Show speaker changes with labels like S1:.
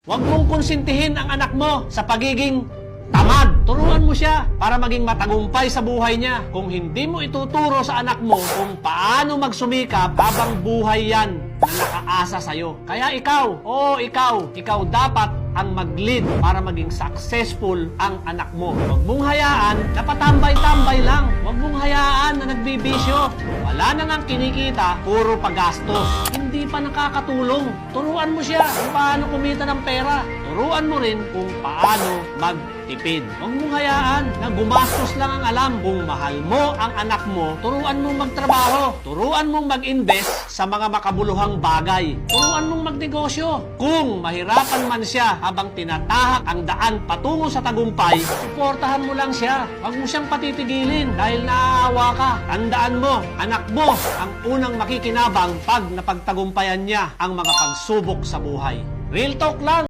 S1: Huwag mong konsintihin ang anak mo sa pagiging tamad. Turuan mo siya para maging matagumpay sa buhay niya. Kung hindi mo ituturo sa anak mo kung paano magsumikap, habang buhay yan na nakaasa sa'yo. Kaya ikaw dapat ang mag-lead para maging successful ang anak mo. Huwag mong hayaan na patambay-tambay lang. Huwag mong hayaan na nagbibisyo. Wala na nang kinikita, puro pagastos. Hindi pa nakakatulong. Turuan mo siya kung paano kumita ng pera. Turuan mo rin kung paano magtipid. Huwag mong hayaan na gumastos lang ang alam. Kung mahal mo ang anak mo, turuan mong magtrabaho. Turuan mong mag-invest sa mga makabuluhang bagay. Turuan mong magnegosyo. Kung mahirapan man siya habang tinatahak ang daan patungo sa tagumpay, suportahan mo lang siya. Huwag mo siyang patitigilin dahil naaawa ka. Tandaan mo, anak mo ang unang makikinabang pag napagtagumpayan niya ang mga pagsubok sa buhay. Real talk lang.